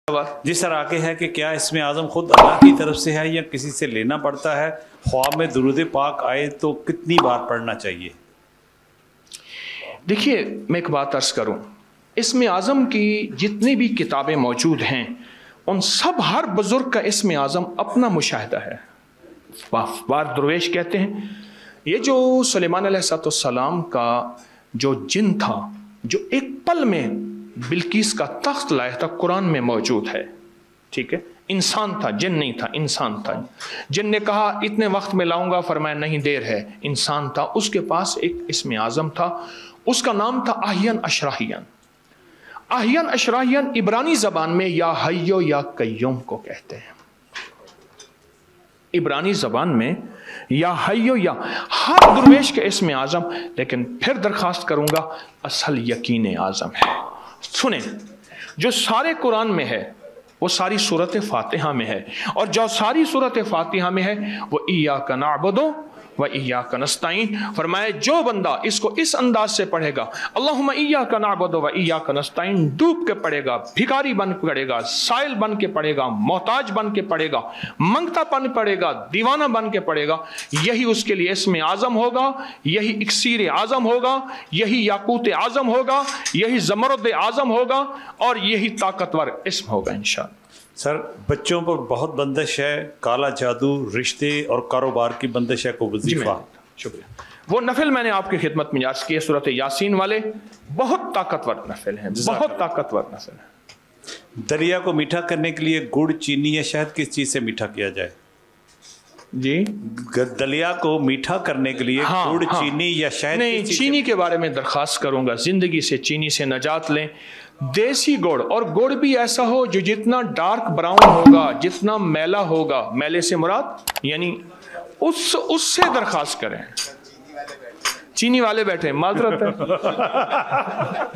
जिस तरह आगे है कि क्या इसमें आज़म खुद अल्लाह की तरफ से है या किसी से लेना पड़ता है, ख्वाब में दुरूद पाक आए तो कितनी बार पढ़ना चाहिए? देखिए, मैं एक बात अर्ज़ करूं, इसमें आज़म की जितनी भी किताबें मौजूद हैं उन सब, हर बुजुर्ग का इसमें आज़म अपना मुशाहिदा है। बार दरवेश कहते हैं ये जो सुलेमान अलैहिस्सलाम का जो जिन था, जो एक पल में बिल्किस का तख्त लाया था, कुरान में मौजूद है। ठीक है, इंसान था, जिन नहीं था, इंसान था। जिन ने कहा इतने वक्त में लाऊंगा, फरमाया नहीं देर है। इंसान था, उसके पास एक इसमें आज़म था, उसका नाम था आहियन अशराहियन। आहियन अशराहियन इब्रानी जबान में या हय्यो या कय्यूम को कहते हैं। इब्रानी जबान में या हय्यो या हर दुर्वेश के इसमें आज़म, लेकिन फिर दरखास्त करूंगा असल यकीन आज़म है। सुने, जो सारे कुरान में है वो सारी सूरत फातिहा में है, और जो सारी सूरत फातिहा में है वो इय्याका नअबुदु व इय्याका नस्तईन। फरमाए जो बंदा इसको इस अंदाज से पढ़ेगा, अल्लाहुम्मा इय्याका नअबुदु व इय्याका नस्तईन, डूब के पढ़ेगा, भिखारी बन के पढ़ेगा, साइल बन के पढ़ेगा, मोहताज बन के पढ़ेगा, मंगतापन पढ़ेगा, दीवाना बन के पढ़ेगा, यही उसके लिए इसमें आज़म होगा, यही इक्सीर आज़म होगा, यही याकूत आज़म होगा, यही ज़मरुद आज़म होगा, और यही ताकतवर इस्म होगा इंशाअल्लाह। सर, बच्चों पर बहुत बंदिश है, काला जादू, रिश्ते और कारोबार की बंदिश है को वजीफा। शुक्रिया। वो नफिल मैंने आपकी खिदमत में अर्ज़ किए, सूरत यासीन वाले बहुत ताकतवर नफिल हैं, बहुत ताकतवर नफिल हैं। दलिया को मीठा करने के लिए गुड़, चीनी या शहद किस चीज़ से मीठा किया जाए? जी, दलिया को मीठा करने के लिए गुड़, चीनी या शहद? नहीं, चीनी के बारे में दरखास्त करूंगा, जिंदगी से चीनी से नजात लें। देसी गुड़, और गुड़ भी ऐसा हो जो जितना डार्क ब्राउन होगा, जितना मैला होगा, मैले से मुराद यानी उससे दरखास्त करें। चीनी वाले बैठे, माजरत है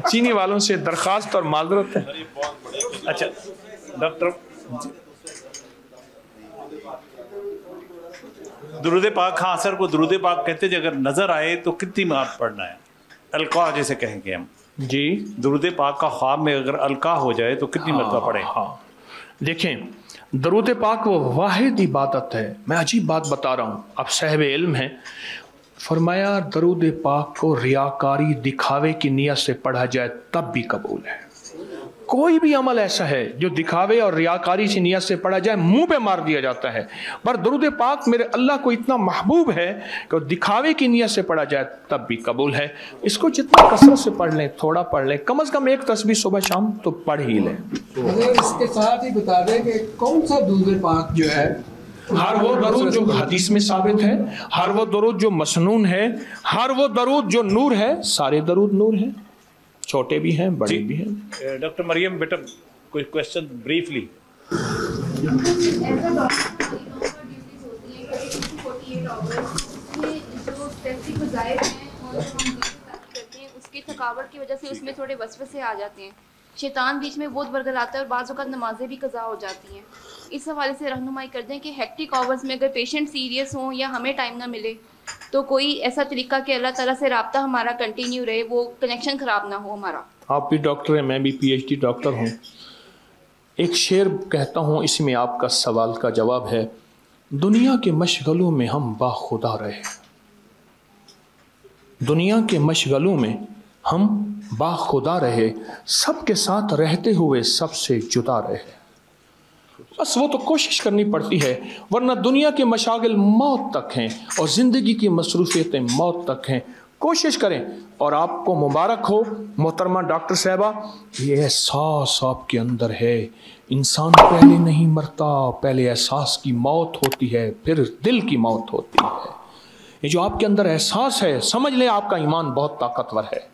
चीनी वालों से दरखास्त और माजरत है। अच्छा डॉक्टर, दुरूद पाक, हाँ सर, को दुरूद पाक कहते हैं, अगर नजर आए तो कितनी बार पढ़ना है? अलका जैसे कहेंगे हम जी, दुरूद पाक का ख्वाब में अगर अलका हो जाए तो कितनी मरतबा पढ़े? हाँ, देखें, दुरूद पाक वो वाहिद इबादत है। मैं अजीब बात बता रहा हूँ, आप साहिब इल्म हैं। फरमाया दरूद पाक को रियाकारी, दिखावे की नीयत से पढ़ा जाए तब भी कबूल है। कोई भी अमल ऐसा है जो दिखावे और रियाकारी की नीयत से पढ़ा जाए, मुंह पे मार दिया जाता है। पर दुरूद पाक मेरे अल्लाह को इतना महबूब है कि दिखावे की नीयत से पढ़ा जाए तब भी कबूल है। इसको जितना कसरत से पढ़ लें, थोड़ा पढ़ लें, कम से कम एक तस्बीह सुबह शाम तो पढ़ ही लें। इसके साथ ही बता दें कि कौन सा दुरूद पाक जो है, हर वो दरूद जो हदीस में साबित है, हर वो दरूद जो मसनून है, हर वो दरूद जो नूर है। सारे दरूद नूर हैं, छोटे भी हैं, बड़े भी हैं। डॉक्टर मरियम बेटा, कोई क्वेश्चन ब्रीफली? उसकी थकावट की वजह से उसमें थोड़े वसवसे आ जाते हैं, शैतान बीच में बहुत बरगलाता है और बाज़ औक़ात नमाजें भी कज़ा हो जाती हैं। इस हवाले से रहनुमाई कर दें कि हेक्टिक आवर्स में अगर पेशेंट सीरियस हों या हमें टाइम ना मिले तो कोई ऐसा तरीका कि अल्लाह ताला से राब्ता हमारा कंटिन्यू रहे, वो कनेक्शन ख़राब ना हो हमारा। आप भी डॉक्टर हैं, मैं भी PhD डॉक्टर हूँ। एक शेर कहता हूँ, इसमें आपका सवाल का जवाब है। दुनिया के मशगलों में हम बाखुदा रहे, दुनिया के मशगलों में हम बाखुदा रहे, सबके साथ रहते हुए सबसे जुदा रहे। बस वो तो कोशिश करनी पड़ती है, वरना दुनिया के मशागिल मौत तक हैं और ज़िंदगी की मसरूफियतें मौत तक हैं। कोशिश करें, और आपको मुबारक हो मोहतरमा डॉक्टर साहबा, ये एहसास आपके अंदर है। इंसान पहले नहीं मरता, पहले एहसास की मौत होती है, फिर दिल की मौत होती है। ये जो आपके अंदर एहसास है, समझ लें आपका ईमान बहुत ताकतवर है,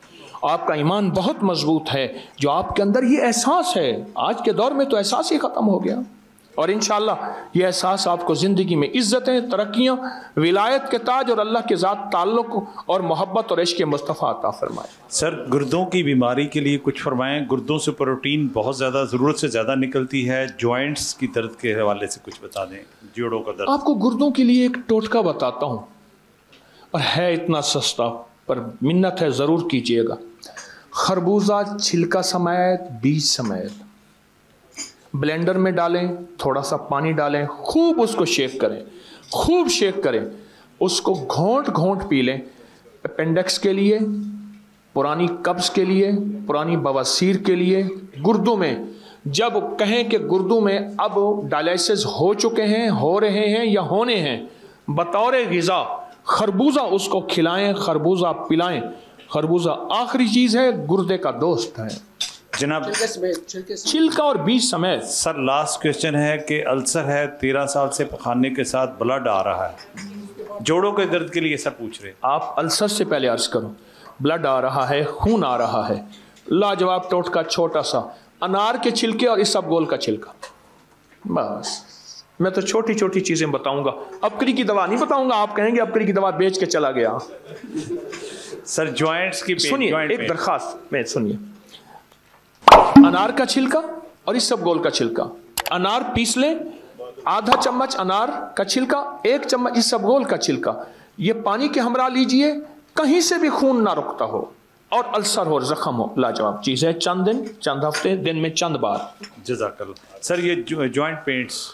आपका ईमान बहुत मजबूत है। जो आपके अंदर ये एहसास है, आज के दौर में तो एहसास ही ख़त्म हो गया, और इंशाअल्लाह ये एहसास आपको ज़िंदगी में इज़्ज़तें, तरक्कियाँ, विलायत के ताज और अल्लाह के ज़ात ताल्लुक़ और मोहब्बत और इश्क़ मुस्तफ़ा अता फरमाए। सर, गुर्दों की बीमारी के लिए कुछ फरमाएं। गुर्दों से प्रोटीन बहुत ज़्यादा, ज़रूरत से ज़्यादा निकलती है। जॉइंट्स की दर्द के हवाले से कुछ बता दें, जोड़ों का दर्द। आपको गुर्दों के लिए एक टोटका बताता हूँ, और है इतना सस्ता, पर मिन्नत है ज़रूर कीजिएगा। खरबूजा छिलका समेत, बीज समेत ब्लेंडर में डालें, थोड़ा सा पानी डालें, खूब उसको शेक करें, खूब शेक करें, उसको घोंट घोंट पी लें। अपेंडिक्स के लिए, पुरानी कब्ज़ के लिए, पुरानी बवासीर के लिए, गुर्दों में जब कहें कि गुर्दों में अब डायलिसिस हो चुके हैं, हो रहे हैं या होने हैं, बतौर ग़िज़ा खरबूजा उसको खिलाएं, खरबूजा पिलाएं। खरबूजा आखिरी चीज़ है, गुर्दे का दोस्त है। जनाब छिलका और बीज समेत। सर लास्ट क्वेश्चन है कि अल्सर है, 13 साल से पखाने के साथ ब्लड आ रहा है, जोड़ों के दर्द के लिए सर पूछ रहे। आप अल्सर से पहले अर्ज करो, ब्लड आ रहा है, खून आ रहा है, लाजवाब टोटका छोटा सा, अनार के छिलके और इसबगोल का छिलका, बस। मैं तो छोटी छोटी चीजें बताऊंगा, अबकरी की दवा नहीं बताऊंगा। आप कहेंगे अबकरी की दवा बेच के चला गया। सर जॉइंट्स की सुनिए, एक दरखास्त में सुनिए, अनार का छिलका और इसबगोल का छिलका, अनार पीस लें, आधा चम्मच अनार का छिलका, 1 चम्मच इसबगोल का छिलका, ये पानी के हमरा लीजिए, कहीं से भी खून ना रुकता हो और अल्सर हो, जख्म हो, लाजवाब चीज है। चंद दिन, चंद हफ्ते, दिन में चंद बार। जज़ाकल्लाह। सर ये जॉइंट पेंट्स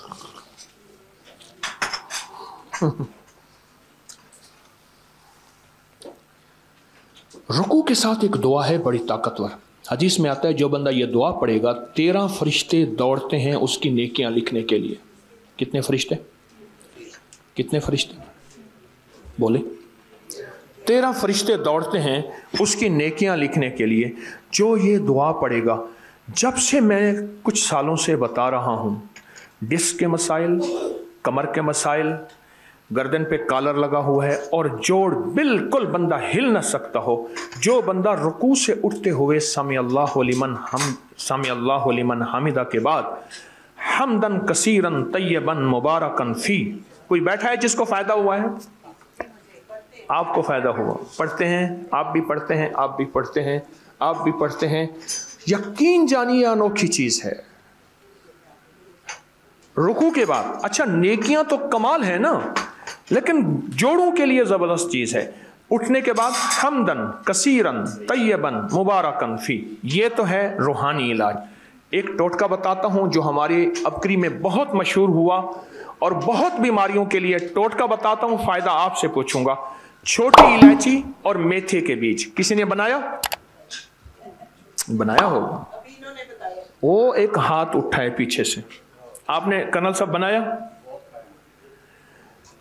रुकू के साथ एक दुआ है बड़ी ताकतवर। हदीस में आता है जो बंदा ये दुआ पढ़ेगा 13 फरिश्ते दौड़ते हैं उसकी नेकियां लिखने के लिए। कितने फरिश्ते? कितने फरिश्ते बोले? 13 फरिश्ते दौड़ते हैं उसकी नेकियां लिखने के लिए। जो ये दुआ पढ़ेगा, जब से मैं कुछ सालों से बता रहा हूँ, डिस्क के मसाइल, कमर के मसाइल, गर्दन पे कॉलर लगा हुआ है और जोड़ बिल्कुल बंदा हिल न सकता हो, जो बंदा रुकू से उठते हुए समी अल्लाहु लिमन हामिदा के बाद हमदन कसीरन तय्यबन मुबारकन फी, कोई बैठा है जिसको फायदा हुआ है? आपको फायदा हुआ, पढ़ते हैं, आप भी पढ़ते हैं, आप भी पढ़ते हैं, आप भी पढ़ते हैं। यकीन जानिए अनोखी चीज है। रुकू के बाद, अच्छा नेकियां तो कमाल है ना, लेकिन जोड़ों के लिए जबरदस्त चीज है। उठने के बाद हमदन कसीरन तय्यबन मुबारकन फी, ये तो है रूहानी इलाज। एक टोटका बताता हूं जो हमारे अबकरी में बहुत मशहूर हुआ और बहुत बीमारियों के लिए टोटका बताता हूं, फायदा आपसे पूछूंगा। छोटी इलायची और मेथे के बीज, किसी ने बनाया? बनाया होगा, वो एक हाथ उठा है पीछे से, आपने कर्नल साहब बनाया?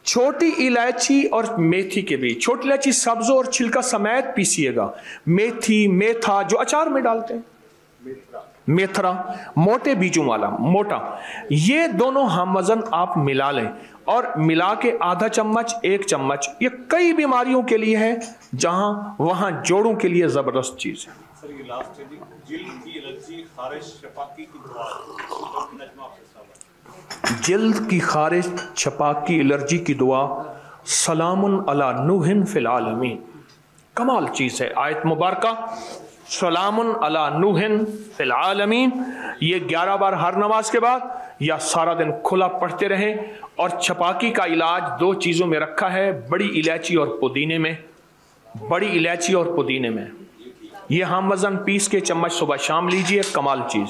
छोटी इलायची और मेथी के बीज, छोटी इलायची सब्ज और छिलका समेत पीसिएगा, मेथी, मेथा जो अचार में डालते हैं, मेथरा, मोटे बीजों वाला मोटा, ये दोनों हम वजन आप मिला लें और मिला के आधा चम्मच, 1 चम्मच, ये कई बीमारियों के लिए है, जहां वहां जोड़ों के लिए जबरदस्त चीज है। सर ये लास्ट है, जिल्द की एलर्जी, खारिश, छपाकी की दवा, जिल्द की खारिश, छपाकी, एलर्जी की दुआ, सलामुन अला नूहिन फिल आलमीन, कमाल चीज है। आयत मुबारका सलामुन अला नूहिन फिल आलमीन, ये 11 बार हर नमाज के बाद या सारा दिन खुला पढ़ते रहें। और छपाकी का इलाज 2 चीज़ों में रखा है, बड़ी इलायची और पुदीने में, बड़ी इलायची और पुदीने में। ये हम वज़न पीस के चम्मच सुबह शाम लीजिए, कमाल चीज़।